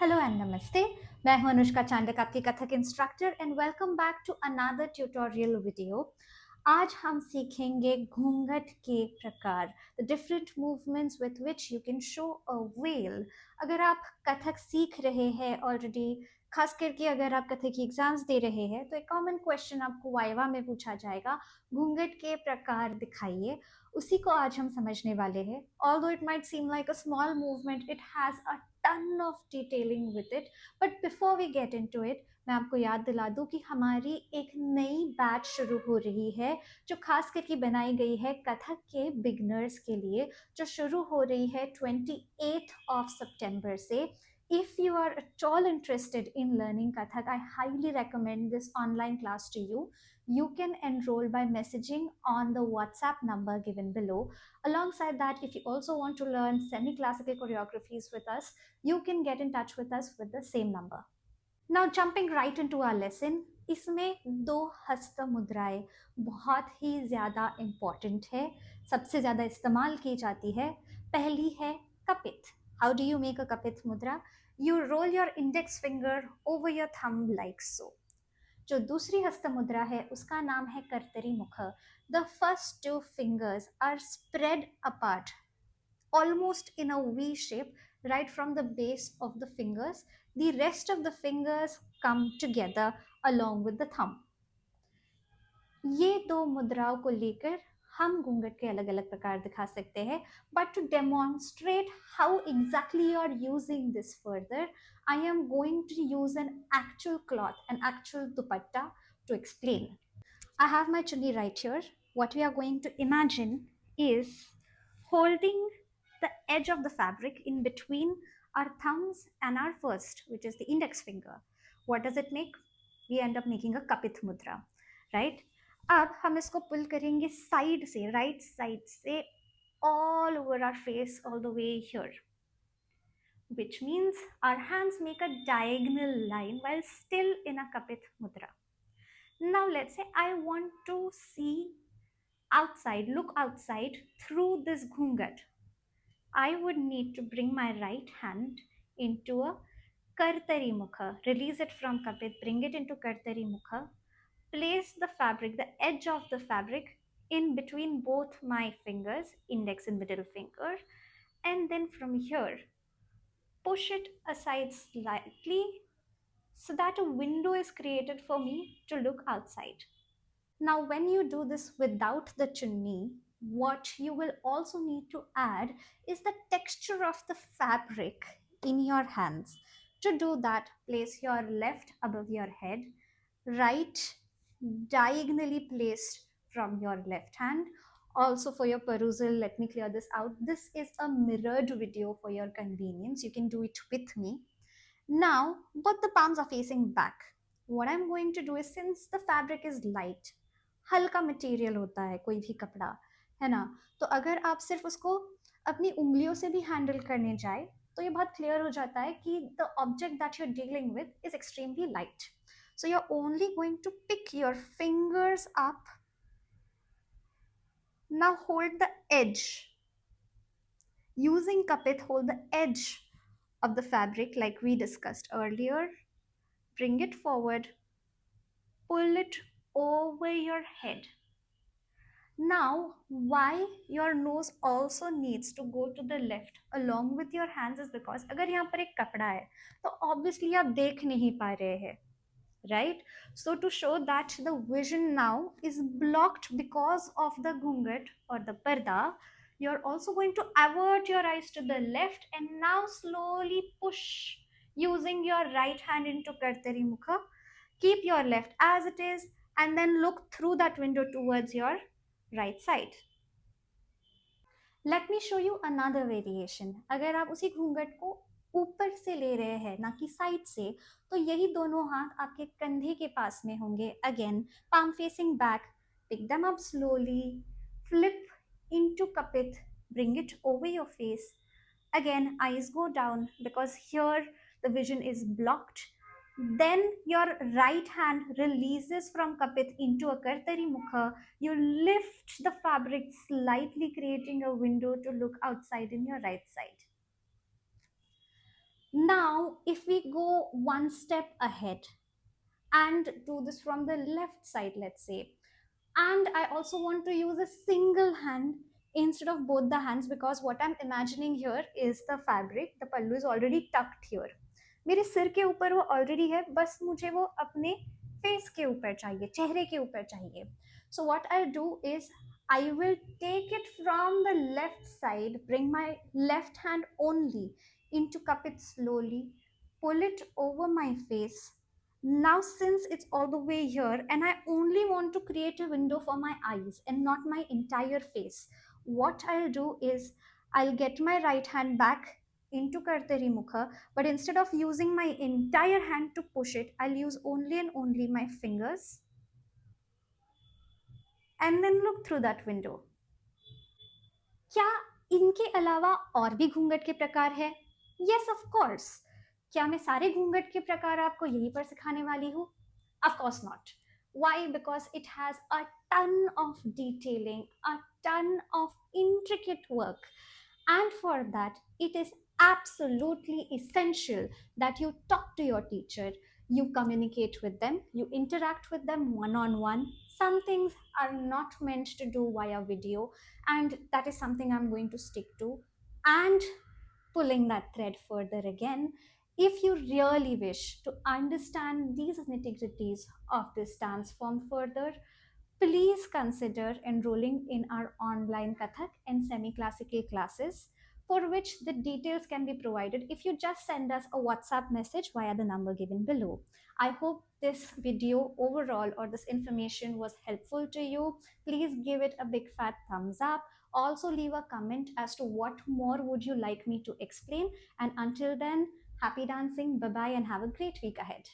Hello and नमस्ते। मैं हूं अनुष्का चांडक, आपकी Kathak instructor, and welcome back to another tutorial video. आज हम सीखेंगे घूंघट के प्रकार, the different movements with which you can show a veil. अगर आप कथक सीख रहे हैं ऑलरेडी, खास करके अगर आप कथक की एग्जाम्स दे रहे हैं, तो एक कॉमन क्वेश्चन आपको वाइवा में पूछा जाएगा, घूंघट के प्रकार दिखाइए। उसी को आज हम समझने वाले हैं। Although it might seem like a small movement, it has a ton of detailing with it. But before we get into it, मैं आपको याद दिला दूं कि हमारी एक नई बैच शुरू हो रही है, जो खास करके बनाई गई है कथक के बिगनर्स के लिए, जो शुरू हो रही है 28 से। If you are at all interested in learning Kathak, I highly recommend this online class to you. You can enroll by messaging on the WhatsApp number given below. Alongside that, if you also want to learn semi-classical choreographies with us, you can get in touch with us with the same number. Now jumping right into our lesson, इसमें दो हस्त मुद्राएं बहुत ही ज़्यादा important है, सबसे ज़्यादा इस्तेमाल की जाती है। पहली है कपित। How do you make a Kapitha mudra? You roll your index finger over your thumb like so. जो दूसरी हस्त मुद्रा है उसका नाम है कर्तरी मुख। The first two fingers are spread apart almost in a V shape right from the base of the fingers. The rest of the fingers come together along with the thumb. ये दो मुद्राओं को लेकर हम घूंघट के अलग अलग प्रकार दिखा सकते हैं, but to demonstrate how exactly you are using this further, I am going to use an actual cloth, an actual dupatta to explain. I have my chunni right here. What we are going to imagine is holding the edge of the fabric in between our thumbs and our first, which is the index finger. What does it make? We end up making a kapit mudra, right? अब हम इसको पुल करेंगे side से, right side से, all over our face, all the way here, which means our hands make a diagonal line while still in a kapit mudra. Now let's say I want to see outside, look outside through this ghungat. I would need to bring my right hand into a kartari mukha, release it from kapit, bring it into kartari mukha, place the fabric, the edge of the fabric, in between both my fingers, index and middle finger, and then from here push it aside slightly so that a window is created for me to look outside. Now, when you do this without the chunni, what you will also need to add is the texture of the fabric in your hands. To do that, place your left above your head, right diagonally placed from your left hand. Also, for your perusal, let me clear this out. This is a mirrored video for your convenience. You can do it with me. Now, both the palms are facing back. What I'm going to do is, since the fabric is light, हल्का material होता है कोई भी कपड़ा, है ना, तो अगर आप सिर्फ उसको अपनी उंगलियों से भी हैंडल करने जाए तो ये बहुत क्लियर हो जाता है कि the object that you are dealing with is extremely light. So you're only going to pick your fingers up. Now hold the edge. Using kapit, hold the edge of the fabric like we discussed earlier. Bring it forward. Pull it over your head. Now, why your nose also needs to go to the left along with your hands is because अगर यहाँ पर एक कपड़ा है तो obviously आप देख नहीं पा रहे हैं, right? So to show that the vision now is blocked because of the ghungat or the parda, you're also going to avert your eyes to the left and now slowly push using your right hand into Kartari Mukha. Keep your left as it is and then look through that window towards your right side. Let me show you another variation. अगर आप उसी घूंघट को ऊपर से ले रहे हैं ना कि साइड से, तो यही दोनों हाथ आपके कंधे के पास में होंगे. Again palm facing back, pick them up slowly, flip into kapit, bring it over your face. Again, eyes go down because here the vision is blocked. Then your right hand releases from kapit into a kartari mukha. You lift the fabric slightly, creating a window to look outside in your right side. Now, if we go one step ahead and do this from the left side, let's say, and I also want to use a single hand instead of both the hands, because what I'm imagining here is the fabric, the pallu is already tucked here, मेरे सिर के ऊपर वो already है, बस मुझे वो अपने फेस के ऊपर चाहिए, चेहरे के ऊपर चाहिए. So what I'll do is I will take it from the left side, bring my left hand only into cup it slowly, pull it over my face. Now since it's all the way here and I only want to create a window for my eyes and not my entire face, what I'll do is I'll get my right hand back into karteri mukha, but instead of using my entire hand to push it, I'll use only and only my fingers and then look through that window. क्या इनके अलावा और भी घूंघट के प्रकार है? Yes of course. क्या मैं सारे घूंघट के प्रकार आपको यहीं पर सिखाने वाली हूँ? Of course not. Why? Because it has a ton of detailing, a ton of intricate work, and for that it is absolutely essential that you talk to your teacher, you communicate with them, you interact with them one on one. Some things are not meant to do via video, and that is something I'm going to stick to. And pulling that thread further again, if you really wish to understand these nitty-gritties of this dance form further, please consider enrolling in our online Kathak and semi-classical classes, for which the details can be provided if you just send us a WhatsApp message via the number given below. I hope this video overall or this information was helpful to you. Please give it a big fat thumbs up. Also leave a comment as to what more would you like me to explain. And until then, happy dancing, bye bye, and have a great week ahead.